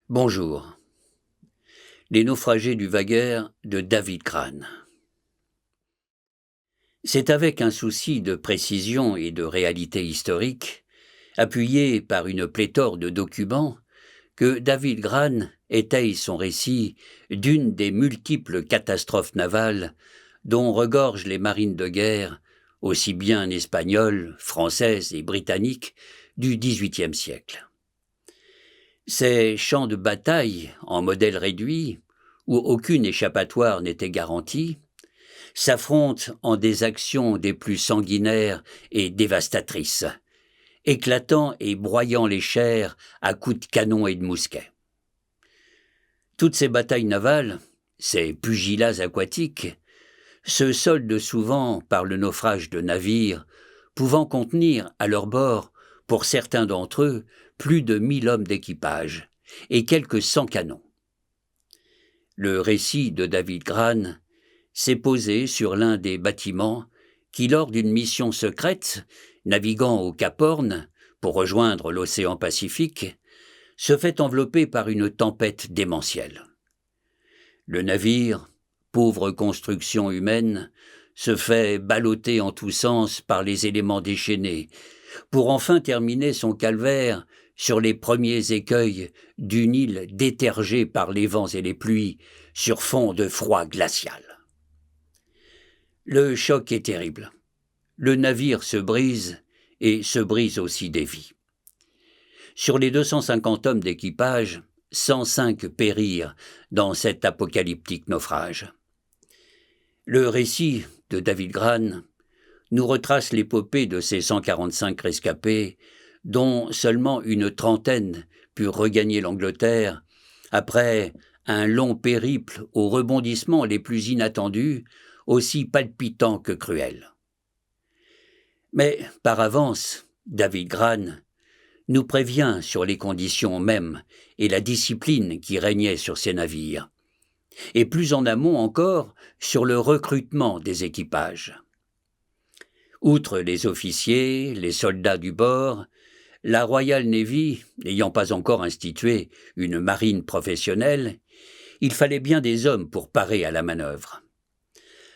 Bonjour. Les naufragés du Vaguer de David Crane. C'est avec un souci de précision et de réalité historique, appuyé par une pléthore de documents, que David Crane étaye son récit d'une des multiples catastrophes navales dont regorgent les marines de guerre, aussi bien espagnoles, françaises et britanniques, du XVIIIe siècle. Ces champs de bataille, en modèle réduit, où aucune échappatoire n'était garantie, s'affrontent en des actions des plus sanguinaires et dévastatrices, éclatant et broyant les chairs à coups de canon et de mousquet. Toutes ces batailles navales, ces pugilats aquatiques, se soldent souvent par le naufrage de navires, pouvant contenir à leur bord, pour certains d'entre eux, plus de 1000 hommes d'équipage et quelques 100 canons. Le récit de David Crane s'est posé sur l'un des bâtiments qui, lors d'une mission secrète, naviguant au Cap Horn pour rejoindre l'océan Pacifique, se fait envelopper par une tempête démentielle. Le navire, pauvre construction humaine, se fait balloter en tous sens par les éléments déchaînés, pour enfin terminer son calvaire sur les premiers écueils d'une île détergée par les vents et les pluies sur fond de froid glacial. Le choc est terrible. Le navire se brise et se brise aussi des vies. Sur les 250 hommes d'équipage, 105 périrent dans cet apocalyptique naufrage. Le récit de David Crane nous retrace l'épopée de ces 145 rescapés, dont seulement une trentaine purent regagner l'Angleterre, après un long périple aux rebondissements les plus inattendus, aussi palpitants que cruels. Mais, par avance, David Crane nous prévient sur les conditions mêmes et la discipline qui régnait sur ces navires, et plus en amont encore sur le recrutement des équipages. Outre les officiers, les soldats du bord, la Royal Navy, n'ayant pas encore institué une marine professionnelle, il fallait bien des hommes pour parer à la manœuvre.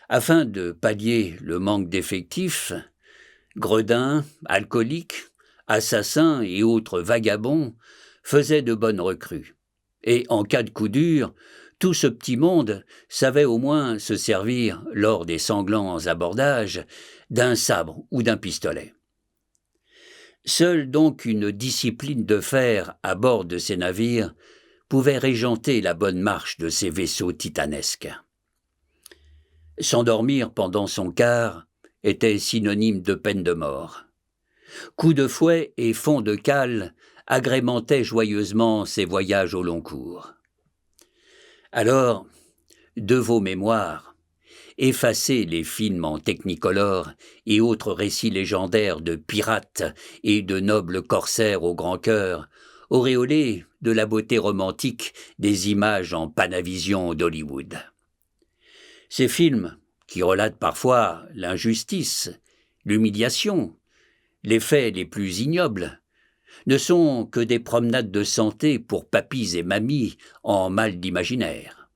Afin de pallier le manque d'effectifs, gredins, alcooliques, assassins et autres vagabonds faisaient de bonnes recrues. Et en cas de coup dur, tout ce petit monde savait au moins se servir, lors des sanglants abordages, d'un sabre ou d'un pistolet. Seule donc une discipline de fer à bord de ces navires pouvait régenter la bonne marche de ces vaisseaux titanesques. S'endormir pendant son quart était synonyme de peine de mort. Coups de fouet et fonds de cale agrémentaient joyeusement ces voyages au long cours. Alors, de vos mémoires, effacez les films en technicolor et autres récits légendaires de pirates et de nobles corsaires au grand cœur, auréolés de la beauté romantique des images en Panavision d'Hollywood. Ces films, qui relatent parfois l'injustice, l'humiliation, les faits les plus ignobles, ne sont que des promenades de santé pour papis et mamies en mal d'imaginaire.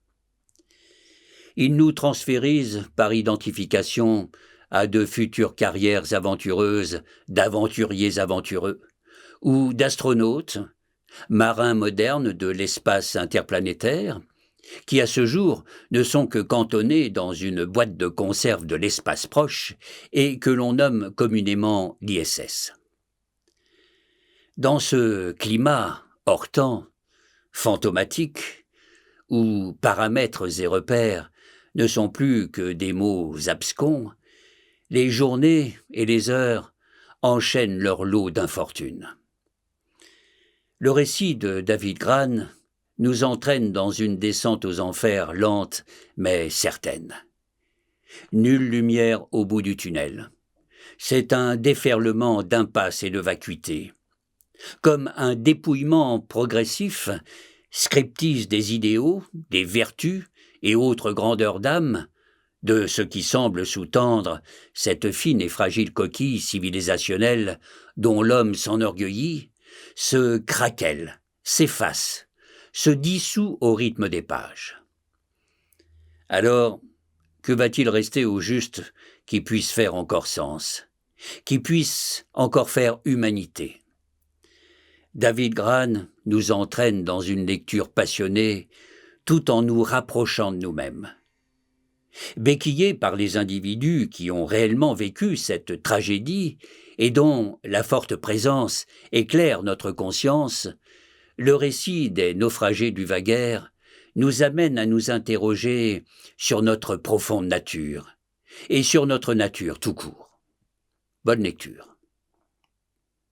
Ils nous transférisent par identification à de futures carrières aventureuses d'aventuriers aventureux, ou d'astronautes, marins modernes de l'espace interplanétaire, qui à ce jour ne sont que cantonnés dans une boîte de conserve de l'espace proche et que l'on nomme communément l'ISS. Dans ce climat hors temps, fantomatique, où paramètres et repères ne sont plus que des mots abscons, les journées et les heures enchaînent leur lot d'infortunes. Le récit de David Crane nous entraîne dans une descente aux enfers lente mais certaine. Nulle lumière au bout du tunnel. C'est un déferlement d'impasses et de vacuité. Comme un dépouillement progressif, scriptise des idéaux, des vertus et autres grandeurs d'âme, de ce qui semble sous-tendre cette fine et fragile coquille civilisationnelle dont l'homme s'enorgueillit, se craquelle, s'efface, se dissout au rythme des pages. Alors, que va-t-il rester au juste qui puisse faire encore sens, qui puisse encore faire humanité? David Grann nous entraîne dans une lecture passionnée tout en nous rapprochant de nous-mêmes. Béquillés par les individus qui ont réellement vécu cette tragédie et dont la forte présence éclaire notre conscience, le récit des naufragés du Vaguer nous amène à nous interroger sur notre profonde nature et sur notre nature tout court. Bonne lecture.